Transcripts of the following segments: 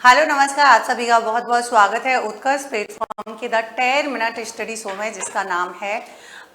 Hello नमस्कार, आप सभी का बहुत बहुत स्वागत है उत्कर्ष प्लेटफॉर्म के द 10 मिनट स्टडी शो में, जिसका नाम है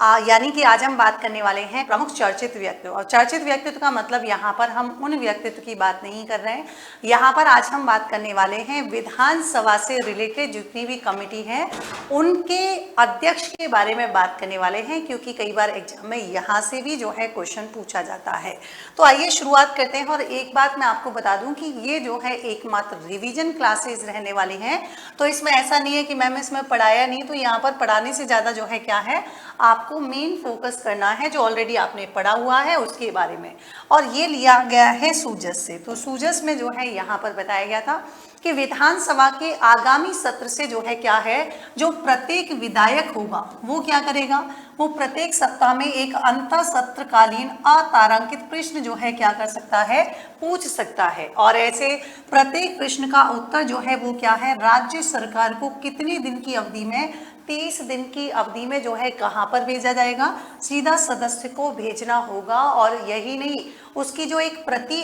यानी कि आज हम बात करने वाले हैं प्रमुख चर्चित व्यक्तित्व। और चर्चित व्यक्तित्व का मतलब यहाँ पर हम उन व्यक्तित्व की बात नहीं कर रहे हैं। यहाँ पर आज हम बात करने वाले हैं विधानसभा से रिलेटेड जितनी भी कमेटी है उनके अध्यक्ष के बारे में बात करने वाले हैं, क्योंकि कई बार एग्जाम में यहाँ से भी जो है क्वेश्चन पूछा जाता है। तो आइए शुरुआत करते हैं। और एक बात मैं आपको बता दूं कि ये जो है एकमात्र रिवीजन क्लासेस रहने वाली हैं, तो इसमें ऐसा नहीं है कि मैम इसमें पढ़ाया नहीं। तो यहाँ पर पढ़ाने से ज़्यादा जो है क्या है, आपको मेन फोकस करना है जो ऑलरेडी आपने पढ़ा हुआ है उसके बारे में। और ये लिया गया है सूजस से। तो सूजस में जो है यहाँ पर बताया गया था कि विधानसभा के आगामी सत्र से जो है क्या है, जो प्रत्येक विधायक होगा वो क्या करेगा, वो प्रत्येक सप्ताह में एक अंतर सत्रकालीन अतारांकित प्रश्न जो है क्या कर सकता है, पूछ सकता है। और ऐसे प्रत्येक प्रश्न का उत्तर जो है वो क्या है, राज्य सरकार को कितने दिन की अवधि में, 30 दिन की अवधि में जो है कहाँ पर भेजा जाएगा, सीधा सदस्य को भेजना होगा। और यही नहीं, उसकी जो एक प्रति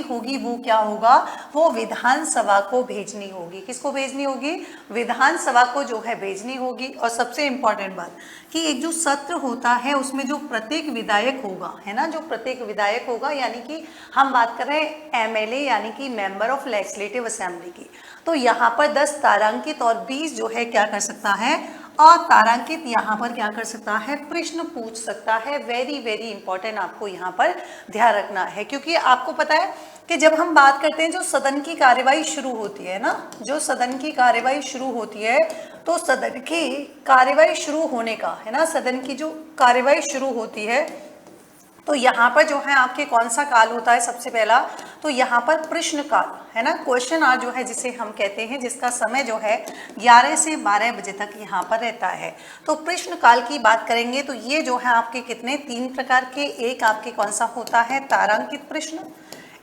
होगी, वो क्या होगा, वो विधानसभा को भेजनी होगी। किसको भेजनी होगी, विधानसभा को जो है भेजनी होगी। और सबसे इंपॉर्टेंट बात कि एक जो सत्र होता है उसमें जो प्रत्येक विधायक होगा, है ना, जो प्रत्येक विधायक होगा, यानी कि हम बात कर रहे हैं एमएलए यानी कि मेंबर ऑफ लेजिस्लेटिव असेंबली की। तो यहाँ पर 10 तारांकित और 20 जो है क्या कर सकता है, अतारांकित यहाँ पर क्या कर सकता है, प्रश्न पूछ सकता है। वेरी वेरी इंपॉर्टेंट आपको यहाँ पर ध्यान रखना है, क्योंकि आपको पता है कि जब हम बात करते हैं जो सदन की कार्यवाही शुरू होती है ना, जो सदन की कार्यवाही शुरू होती है, तो सदन की कार्यवाही शुरू होने का, है ना, सदन की जो कार्यवाही शुरू होती है, तो यहाँ पर जो है आपके कौन सा काल होता है, सबसे पहला तो यहाँ पर प्रश्न काल, है ना, क्वेश्चन आवर जो है जिसे हम कहते हैं, जिसका समय जो है 11 से 12 बजे तक यहाँ पर रहता है। तो प्रश्न काल की बात करेंगे तो ये जो है आपके कितने, 3 प्रकार के, एक आपके कौन सा होता है, तारांकित प्रश्न,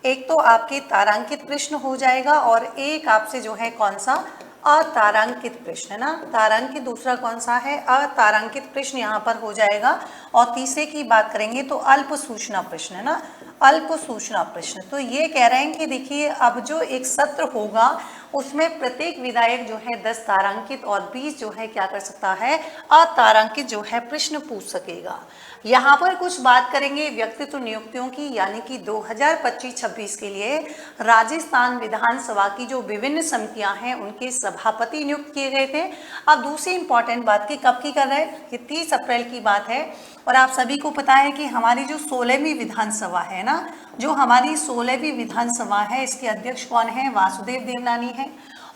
एक तो आपके तारांकित प्रश्न हो जाएगा, और एक आपसे जो है कौन सा, अतारांकित प्रश्न, है ना, तारांकित दूसरा कौन सा है, अतारांकित प्रश्न यहाँ पर हो जाएगा। और तीसरे की बात करेंगे तो अल्प सूचना प्रश्न, है ना, अल्प सूचना प्रश्न। तो ये कह रहे हैं कि देखिए अब जो एक सत्र होगा उसमें प्रत्येक विधायक जो है 10 तारांकित और 20 जो है क्या कर सकता है, अतारांकित जो है प्रश्न पूछ सकेगा। यहाँ पर कुछ बात करेंगे व्यक्तित्व नियुक्तियों की, यानी कि 2025-26 के लिए राजस्थान विधानसभा की जो विभिन्न समितियां हैं उनके सभापति नियुक्त किए गए थे। अब दूसरी इंपॉर्टेंट बात की कब की कर रहे हैं, ये 30 अप्रैल की बात है। और आप सभी को पता है कि हमारी जो 16वीं विधानसभा है ना, जो हमारी 16वीं विधानसभा है, इसके अध्यक्ष कौन है, वासुदेव देवनानी है।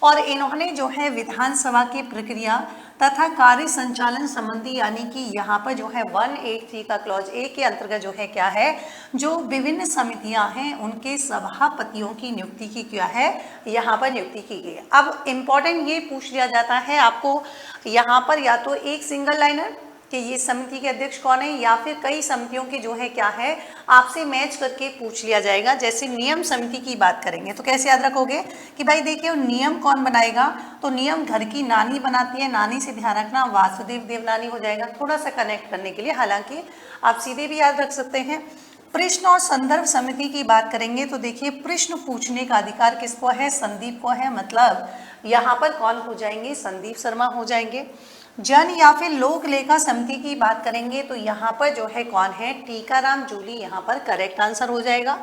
और इन्होंने जो है विधानसभा की प्रक्रिया तथा कार्य संचालन संबंधी, यानी कि यहाँ पर जो है 183 का क्लॉज ए के अंतर्गत जो है क्या है, जो विभिन्न समितियां हैं उनके सभापतियों की नियुक्ति की क्या है, यहाँ पर नियुक्ति की गई है। अब इम्पॉर्टेंट ये पूछ लिया जाता है आपको यहाँ पर, या तो एक सिंगल लाइनर कि ये समिति के अध्यक्ष कौन है, या फिर कई समितियों की जो है क्या है, आपसे मैच करके पूछ लिया जाएगा। जैसे नियम समिति की बात करेंगे तो कैसे याद रखोगे कि भाई देखिए नियम कौन बनाएगा, तो नियम घर की नानी बनाती है, नानी से ध्यान रखना वासुदेव देवनानी हो जाएगा, थोड़ा सा कनेक्ट करने के लिए, हालांकि आप सीधे भी याद रख सकते हैं। प्रश्न और संदर्भ समिति की बात करेंगे तो देखिए प्रश्न पूछने का अधिकार किसको है, संदीप को है, मतलब यहाँ पर कौन हो जाएंगे, संदीप शर्मा हो जाएंगे। जन या फिर लोक लेखा समिति की बात करेंगे तो यहाँ पर जो है कौन है, टीकाराम जूली यहाँ पर करेक्ट आंसर हो जाएगा।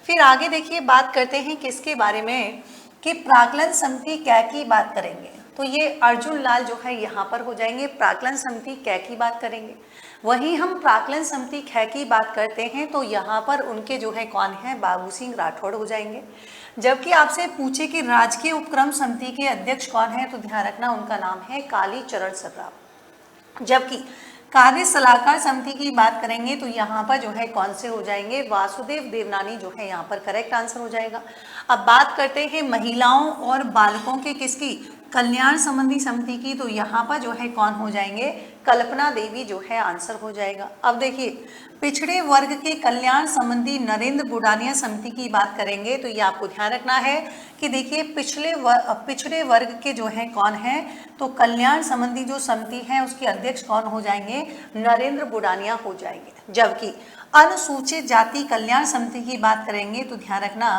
फिर आगे देखिए बात करते हैं किसके बारे में, कि प्राक्कलन समिति क्या की बात करेंगे, तो ये अर्जुन लाल जो है यहाँ पर हो जाएंगे, प्राक्कलन समिति कै की बात करेंगे। वहीं हम प्राक्कलन समिति कै की बात करते हैं तो यहाँ पर उनके जो है कौन है, बाबू सिंह राठौड़ हो जाएंगे। जबकि आपसे पूछे कि राजकीय उपक्रम समिति के अध्यक्ष कौन है, तो ध्यान रखना उनका नाम है काली चरण सर्राफ। जबकि कार्य सलाहकार समिति की बात करेंगे तो यहाँ पर जो है कौन से हो जाएंगे, वासुदेव देवनानी जो है यहाँ पर करेक्ट आंसर हो जाएगा। अब बात करते हैं महिलाओं और बालकों के किसकी, कल्याण संबंधी समिति की, तो यहाँ पर जो है कौन हो जाएंगे, कल्पना देवी जो है आंसर हो जाएगा। अब देखिए पिछड़े वर्ग के कल्याण संबंधी नरेंद्र बुडानिया समिति की बात करेंगे तो ये आपको ध्यान रखना है कि देखिए पिछड़े वर्ग के जो है कौन है, तो कल्याण संबंधी जो समिति है उसके अध्यक्ष कौन हो जाएंगे, नरेंद्र बुडानिया हो जाएंगे। जबकि अनुसूचित जाति कल्याण समिति की बात करेंगे तो ध्यान रखना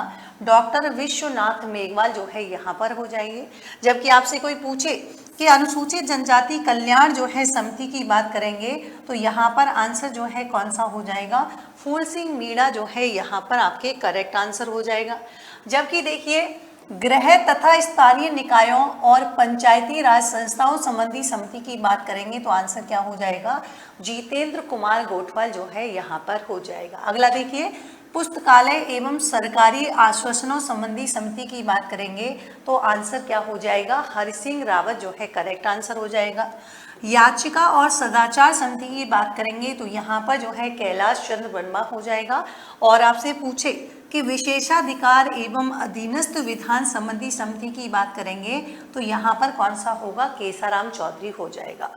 डॉक्टर विश्वनाथ मेघवाल जो है यहाँ पर हो जाएंगे। जबकि आपसे कोई पूछे कि अनुसूचित जनजाति कल्याण जो है समिति की बात करेंगे तो यहाँ पर आंसर जो है कौन सा हो जाएगा, फूल सिंह मीणा जो है यहाँ पर आपके करेक्ट आंसर हो जाएगा। जबकि देखिए गृह तथा स्थानीय निकायों और पंचायती राज संस्थाओं संबंधी समिति की बात करेंगे तो आंसर क्या हो जाएगा, जितेंद्र कुमार गोठवाल जो है यहाँ पर हो जाएगा। अगला देखिए पुस्तकालय एवं सरकारी आश्वासनों संबंधी समिति की बात करेंगे तो आंसर क्या हो जाएगा, हरिसिंह रावत जो है करेक्ट आंसर हो जाएगा। याचिका और सदाचार समिति की बात करेंगे तो यहाँ पर जो है कैलाश चंद्र वर्मा हो जाएगा। और आपसे पूछे कि विशेषाधिकार एवं अधीनस्थ विधान संबंधी समिति की बात करेंगे तो यहाँ पर कौन सा होगा, केसाराम चौधरी हो जाएगा।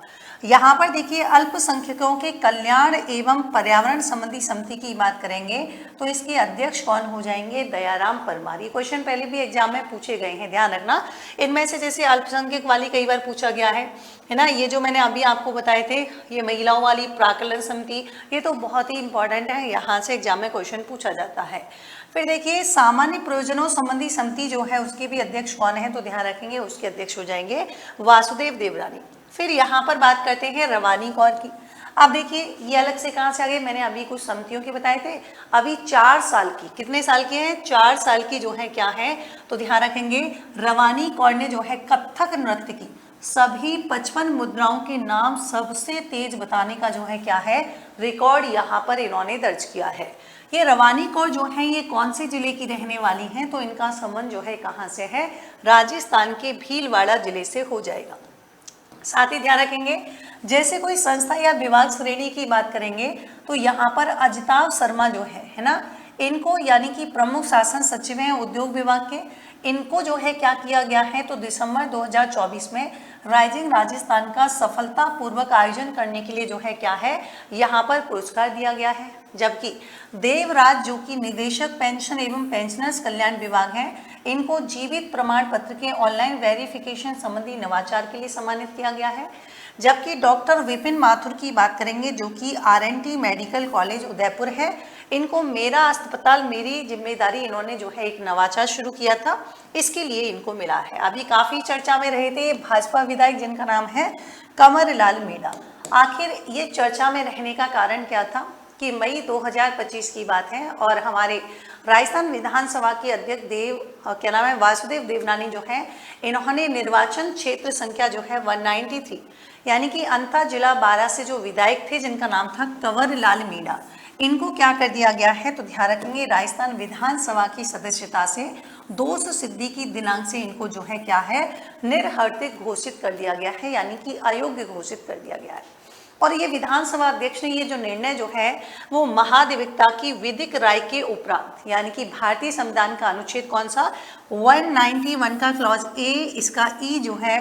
यहाँ पर देखिए अल्पसंख्यकों के कल्याण एवं पर्यावरण संबंधी समिति की बात करेंगे तो इसके अध्यक्ष कौन हो जाएंगे, दयाराम परमार। ये क्वेश्चन पहले भी एग्जाम में पूछे गए हैं, ध्यान रखना। इनमें से जैसे अल्पसंख्यक वाली कई बार पूछा गया है ना, ये जो मैंने अभी आपको बताए थे ये महिलाओं वाली प्राक्कलन समिति, ये तो बहुत ही इंपॉर्टेंट है, यहाँ से एग्जाम में क्वेश्चन पूछा जाता है। फिर देखिए सामान्य प्रयोजनों संबंधी समिति जो है उसके भी अध्यक्ष कौन है तो ध्यान रखेंगे उसके अध्यक्ष हो जाएंगे वासुदेव देवरानी। फिर यहाँ पर बात करते हैं रवानी कौर की। अब देखिए ये अलग से कहाँ से आ गए, मैंने अभी कुछ समितियों के बताए थे। अभी 4 साल की, कितने साल की है, 4 साल की जो है क्या है तो ध्यान रखेंगे रवानी कौर ने जो है कथक नृत्य की सभी 55 मुद्राओं के नाम सबसे तेज बताने का जो है क्या है रिकॉर्ड यहाँ पर इन्होंने दर्ज किया है। ये रवानी कौर जो है ये कौन से जिले की रहने वाली हैं तो इनका संबंध जो है कहाँ से है, राजस्थान के भीलवाड़ा जिले से हो जाएगा। साथ ही ध्यान रखेंगे जैसे कोई संस्था या विभाग श्रेणी की बात करेंगे तो यहाँ पर अजिताभ शर्मा जो है ना, इनको यानी कि प्रमुख शासन सचिव हैं उद्योग विभाग के, इनको जो है क्या किया गया है तो दिसंबर 2024 में राइजिंग राजस्थान का सफलतापूर्वक आयोजन करने के लिए जो है क्या है यहाँ पर पुरस्कार दिया गया है। जबकि देवराज जो कि निदेशक पेंशन एवं पेंशनर्स कल्याण विभाग हैं, इनको जीवित प्रमाण पत्र के ऑनलाइन वेरिफिकेशन संबंधी नवाचार के लिए सम्मानित किया गया है। जबकि डॉक्टर विपिन माथुर की बात करेंगे जो कि RNT मेडिकल कॉलेज उदयपुर है, इनको मेरा अस्पताल मेरी जिम्मेदारी इन्होंने जो है एक नवाचार शुरू किया था, इसके लिए इनको मिला है। अभी काफी चर्चा में रहे थे भाजपा विधायक जिनका नाम है कंवरलाल मीणा। आखिर ये चर्चा में रहने का कारण क्या था कि मई 2025 की बात है और हमारे राजस्थान विधानसभा के अध्यक्ष क्या नाम है वासुदेव देवनानी जो है, इन्होंने निर्वाचन क्षेत्र संख्या जो है 193 यानी कि अंता जिला 12 से जो विधायक थे जिनका नाम था कंवरलाल मीणा, इनको क्या कर दिया गया है तो ध्यान रखेंगे राजस्थान विधानसभा की सदस्यता से दोष सिद्धि की दिनांक से इनको जो है क्या है निर्हर्तिक घोषित कर दिया गया है, यानी कि अयोग्य घोषित कर दिया गया है। और ये विधानसभा अध्यक्ष ने ये जो निर्णय जो है वो महाधिवक्ता की विधिक राय के उपरांत, यानी कि भारतीय संविधान का अनुच्छेद कौन सा 191 का क्लॉज ए, इसका ई जो है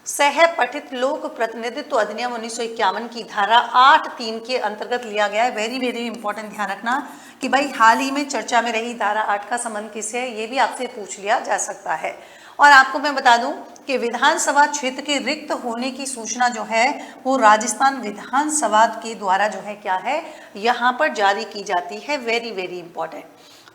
सह पठित लोक प्रतिनिधित्व अधिनियम 1951 की धारा 8(3) के अंतर्गत लिया गया है। वेरी वेरी इंपॉर्टेंट, ध्यान रखना कि भाई हाल ही में चर्चा में रही धारा 8 का संबंध किससे है, ये भी आपसे पूछ लिया जा सकता है। और आपको मैं बता दूं कि विधानसभा क्षेत्र के रिक्त होने की सूचना जो है वो राजस्थान विधानसभा के द्वारा जो है क्या है यहाँ पर जारी की जाती है। Very very important.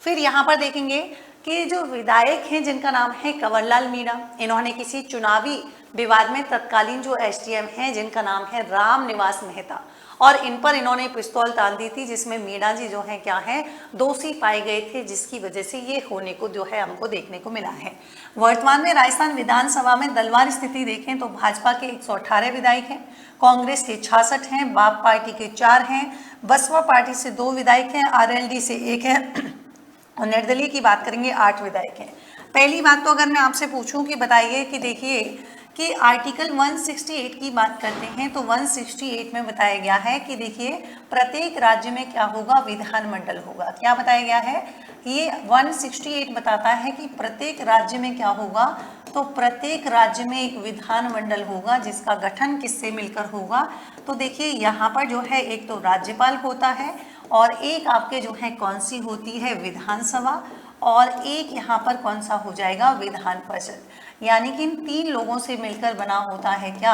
फिर यहाँ पर देखेंगे कि जो विधायक हैं जिनका नाम है कंवरलाल मीणा, इन्होंने किसी चुनावी विवाद में तत्कालीन जो SDM हैं जिनका नाम है राम निवास मेहता, और इन पर इन्होंने पिस्तौल तान दी थी जिसमें मीणा जी जो है क्या है दोषी पाए गए थे, जिसकी वजह से ये होने को जो है हमको देखने को मिला है। वर्तमान में राजस्थान विधानसभा में दलवार स्थिति देखें तो भाजपा के 118 विधायक हैं, कांग्रेस के 66 हैं, बाप पार्टी के 4 हैं, बसपा पार्टी से 2 विधायक हैं, RLD से 1 है और निर्दलीय की बात करेंगे 8 विधायक हैं। पहली बात तो अगर मैं आपसे पूछूं कि बताइए कि देखिए कि आर्टिकल 168 की बात करते हैं तो 168 में बताया गया है कि देखिए प्रत्येक राज्य में क्या होगा, विधानमंडल होगा। क्या बताया गया है, ये 168 बताता है कि प्रत्येक राज्य में क्या होगा, तो प्रत्येक राज्य में एक विधानमंडल होगा जिसका गठन किससे मिलकर होगा। तो देखिए यहाँ पर जो है एक तो राज्यपाल होता है और एक आपके जो है कौन सी होती है विधानसभा, और एक यहाँ पर कौन सा हो जाएगा विधान परिषद, यानी कि इन 3 लोगों से मिलकर बना होता है क्या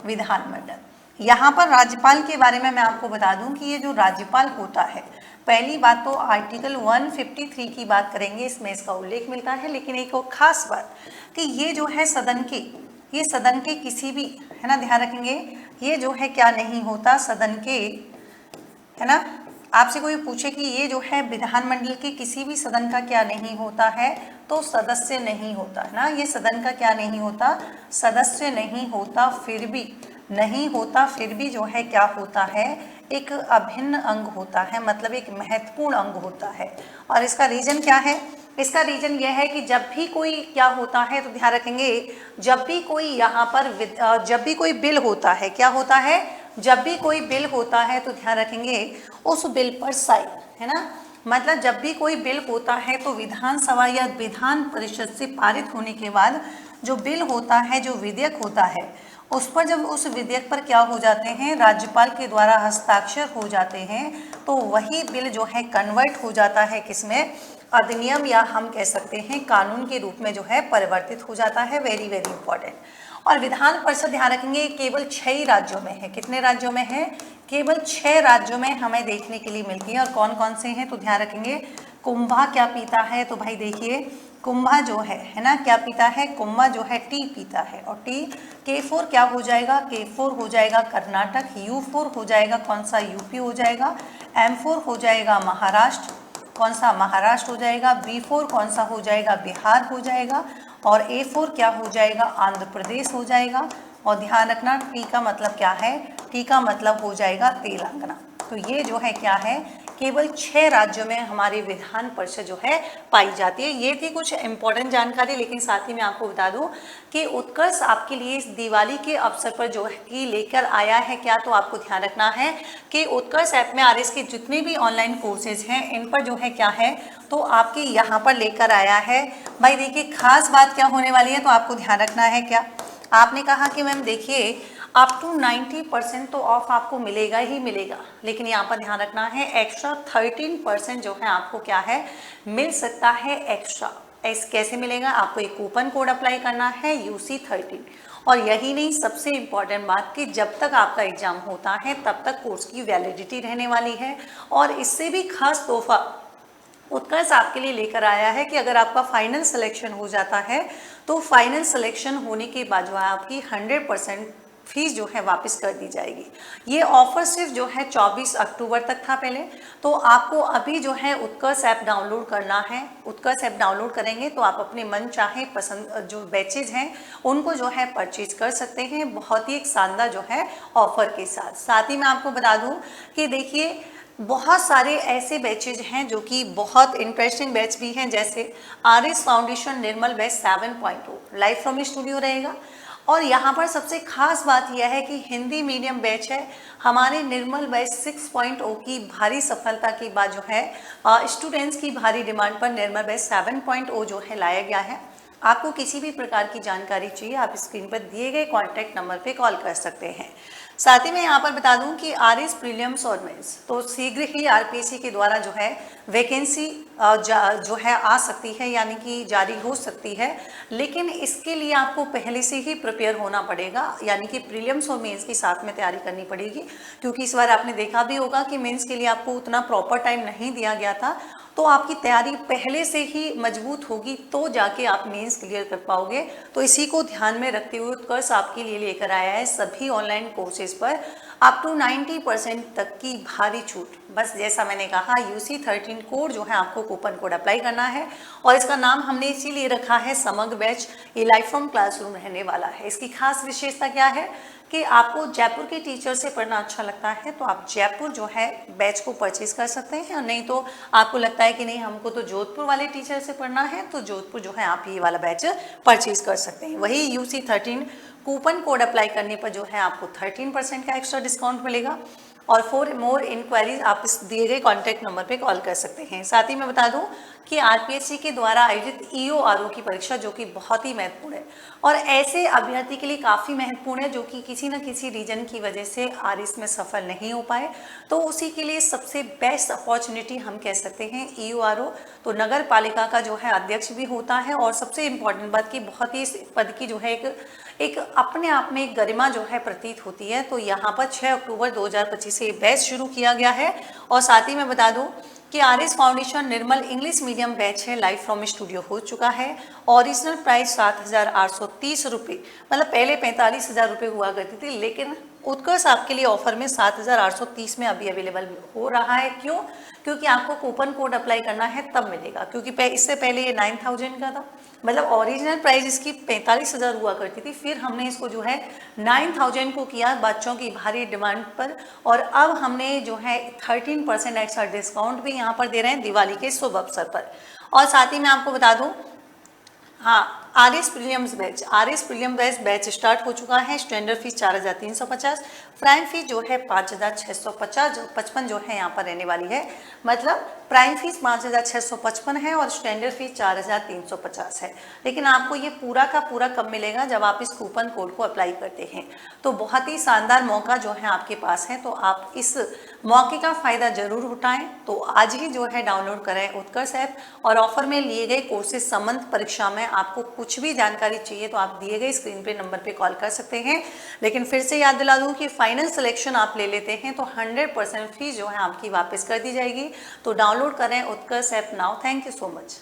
विधानमंडल। यहाँ पर राज्यपाल के बारे में मैं आपको बता दूं कि ये जो राज्यपाल होता है पहली बात तो आर्टिकल 153 की बात करेंगे, इसमें इसका उल्लेख मिलता है। लेकिन एक और खास बात कि ये जो है सदन के किसी भी, है ना, ध्यान रखेंगे, ये जो है क्या नहीं होता सदन के, है ना, आपसे कोई पूछे कि ये जो है विधानमंडल के किसी भी सदन का क्या नहीं होता है, तो सदस्य नहीं होता, है ना, ये सदन का क्या नहीं होता, सदस्य नहीं होता, फिर भी नहीं होता, फिर भी जो है क्या होता है, एक अभिन्न अंग होता है, मतलब एक महत्वपूर्ण अंग होता है। और इसका रीजन क्या है, इसका रीजन यह है कि जब भी कोई क्या होता है, तो ध्यान रखेंगे, जब भी कोई यहाँ पर जब भी कोई बिल होता है, क्या होता है, जब भी कोई बिल होता है, तो ध्यान रखेंगे उस बिल पर साइन, है ना, मतलब जब भी कोई बिल होता है तो विधानसभा या विधान परिषद से पारित होने के बाद जो बिल होता है, जो विधेयक होता है, उस पर जब उस विधेयक पर क्या हो जाते हैं, राज्यपाल के द्वारा हस्ताक्षर हो जाते हैं, तो वही बिल जो है कन्वर्ट हो जाता है किसमें, अधिनियम, या हम कह सकते हैं कानून के रूप में जो है परिवर्तित हो जाता है। Very very important. और विधान परिषद ध्यान रखेंगे केवल 6 ही राज्यों में है। कितने राज्यों में है, केवल 6 राज्यों में हमें देखने के लिए मिलती है। और कौन कौन से हैं, तो ध्यान रखेंगे कुंभा क्या पीता है, तो भाई देखिए कुंभा जो है ना, क्या पीता है, कुंभा जो है टी पीता है। और टी K4 क्या हो जाएगा, K4 हो जाएगा कर्नाटक, U4 हो जाएगा कौन सा, यूपी हो जाएगा, M4 हो जाएगा महाराष्ट्र, कौन सा, महाराष्ट्र हो जाएगा, B4 कौन सा हो जाएगा, बिहार हो जाएगा, और A4 क्या हो जाएगा, आंध्र प्रदेश हो जाएगा। और ध्यान रखना टी का मतलब क्या है, टी का मतलब हो जाएगा तेलंगाना। तो ये जो है क्या है, केवल 6 राज्यों में हमारी विधान परिषद जो है पाई जाती है। ये थी कुछ इंपॉर्टेंट जानकारी। लेकिन साथ ही मैं आपको बता दूं कि उत्कर्ष आपके लिए इस दिवाली के अवसर पर जो है कि लेकर आया है क्या, तो आपको ध्यान रखना है कि उत्कर्ष ऐप में आरएस के जितने भी ऑनलाइन कोर्सेज हैं, इन पर जो है क्या है, तो आपके यहाँ पर लेकर आया है। भाई देखिए खास बात क्या होने वाली है, तो आपको ध्यान रखना है, क्या आपने कहा कि मैम देखिए अप टू 90% तो ऑफ आपको मिलेगा ही मिलेगा, लेकिन यहाँ पर ध्यान रखना है एक्स्ट्रा 13% जो है आपको क्या है, मिल सकता है एक्स्ट्रा। कैसे मिलेगा, आपको एक कूपन कोड अप्लाई करना है UC13। और यही नहीं, सबसे इम्पॉर्टेंट बात कि जब तक आपका एग्जाम होता है तब तक कोर्स की वैलिडिटी रहने वाली है। और इससे भी खास तोहफा उत्कर्ष आपके लिए लेकर आया है कि अगर आपका फाइनल सिलेक्शन हो जाता है, तो फाइनल सिलेक्शन होने के बाद जो है आपकी 100% फीस जो है वापस कर दी जाएगी। ये ऑफर सिर्फ जो है 24 अक्टूबर तक था पहले। तो आपको अभी जो है उत्कर्ष ऐप डाउनलोड करना है। उत्कर्ष ऐप डाउनलोड करेंगे तो आप अपने मन चाहे पसंद जो बैचेज हैं उनको जो है परचेज कर सकते हैं, बहुत ही एक शानदार जो है ऑफर के साथ। साथ ही मैं आपको बता दूं कि देखिए बहुत सारे ऐसे बैचेज हैं जो कि बहुत इंटरेस्टिंग बैच भी हैं, जैसे RS foundation Nirmal batch 7.0 live from studio रहेगा। और यहाँ पर सबसे खास बात यह है कि हिंदी मीडियम बैच है। हमारे निर्मल बैच 6.0 की भारी सफलता के बाद जो है स्टूडेंट्स की भारी डिमांड पर निर्मल बैच 7.0 जो है लाया गया है। आपको किसी भी प्रकार की जानकारी चाहिए, आप स्क्रीन पर दिए गए कॉन्टैक्ट नंबर पे कॉल कर सकते हैं। साथ ही मैं यहाँ पर बता दूं कि आरएस प्रीलिम्स और मेंस तो शीघ्र ही आरपीएससी के द्वारा जो है वैकेंसी जो है आ सकती है, यानी कि जारी हो सकती है। लेकिन इसके लिए आपको पहले से ही प्रिपेयर होना पड़ेगा, यानी कि प्रीलिम्स और मेंस की साथ में तैयारी करनी पड़ेगी। क्योंकि इस बार आपने देखा भी होगा कि मेंस के लिए आपको उतना प्रॉपर टाइम नहीं दिया गया था, तो आपकी तैयारी पहले से ही मजबूत होगी तो जाके आप मेंस क्लियर कर पाओगे। तो इसी को ध्यान में रखते हुए उत्कर्ष आपके लिए लेकर आया है सभी ऑनलाइन कोर्सेज पर अप टू 90% तक की भारी छूट। बस जैसा मैंने कहा UC13 कोड जो है आपको कूपन कोड अप्लाई करना है, और इसका नाम हमने इसीलिए रखा है समग्र बैच। ये लाइव फ्रॉम क्लासरूम रहने वाला है। इसकी खास विशेषता क्या है कि आपको जयपुर के टीचर से पढ़ना अच्छा लगता है तो आप जयपुर जो है बैच को परचेज कर सकते हैं, और नहीं तो आपको लगता है कि नहीं हमको तो जोधपुर वाले टीचर से पढ़ना है तो जोधपुर जो है आप ये वाला बैच परचेज कर सकते हैं। वही UC13 कूपन कोड अप्लाई करने पर जो है आपको 13% का एक्स्ट्रा डिस्काउंट मिलेगा। और फॉर मोर इंक्वायरीज आप इस दिए गए कॉन्टैक्ट नंबर पे कॉल कर सकते हैं। साथ ही मैं बता दूं कि आरपीएससी के द्वारा आयोजित ईओआरओ की परीक्षा, जो कि बहुत ही महत्वपूर्ण है और ऐसे अभ्यर्थी के लिए काफ़ी महत्वपूर्ण है जो कि किसी न किसी रीजन की वजह से आरएस में सफल नहीं हो पाए, तो उसी के लिए सबसे बेस्ट अपॉर्चुनिटी हम कह सकते हैं ईओआरओ। तो नगर पालिका का जो है अध्यक्ष भी होता है और सबसे इम्पॉर्टेंट बात कि बहुत ही इस पद की जो है एक अपने आप में एक गरिमा जो है प्रतीत होती है। तो यहाँ पर 6 अक्टूबर 2025 से बैच शुरू किया गया है और साथ ही मैं बता दूं कि आरएस फाउंडेशन निर्मल इंग्लिश मीडियम बैच है, लाइव फ्रॉम स्टूडियो हो चुका है। ओरिजिनल प्राइस 7,830 रुपये, मतलब पहले 45,000 रुपये हुआ करती थी, लेकिन उत्कर्ष आपके लिए ऑफर में 7,830 में अभी अवेलेबल हो रहा है। क्यों? क्योंकि आपको कूपन कोड अप्लाई करना है तब मिलेगा, क्योंकि इससे पहले ये 9,000 का था, मतलब ओरिजिनल प्राइस इसकी 45,000 हुआ करती थी, फिर हमने इसको जो है 9,000 को किया बच्चों की भारी डिमांड पर, और अब हमने जो है 13% एक्स्ट्रा डिस्काउंट भी यहाँ पर दे रहे हैं दिवाली के शुभ अवसर पर। और साथ ही मैं आपको बता दूँ, हाँ, आरएस प्रीलिम्स बैच स्टार्ट हो चुका है। स्टैंडर्ड फीस 4,350, प्राइम फीस जो है 5,655 जो है यहाँ पर रहने वाली है, मतलब प्राइम फीस 5,655 है और स्टैंडर्ड फीस 4,350 है। लेकिन आपको ये पूरा का पूरा कब मिलेगा? जब आप इस कूपन कोड को अप्लाई करते हैं। तो बहुत ही शानदार मौका जो है आपके पास है, तो आप इस मौके का फ़ायदा जरूर उठाएं। तो आज ही जो है डाउनलोड करें उत्कर्ष ऐप, और ऑफर में लिए गए कोर्सेज संबंध परीक्षा में आपको कुछ भी जानकारी चाहिए तो आप दिए गए स्क्रीन पे नंबर पे कॉल कर सकते हैं। लेकिन फिर से याद दिला दूं कि फाइनल सिलेक्शन आप ले लेते हैं तो 100% फीस जो है आपकी वापस कर दी जाएगी। तो डाउनलोड करें Utkarsh app now. Thank you so much.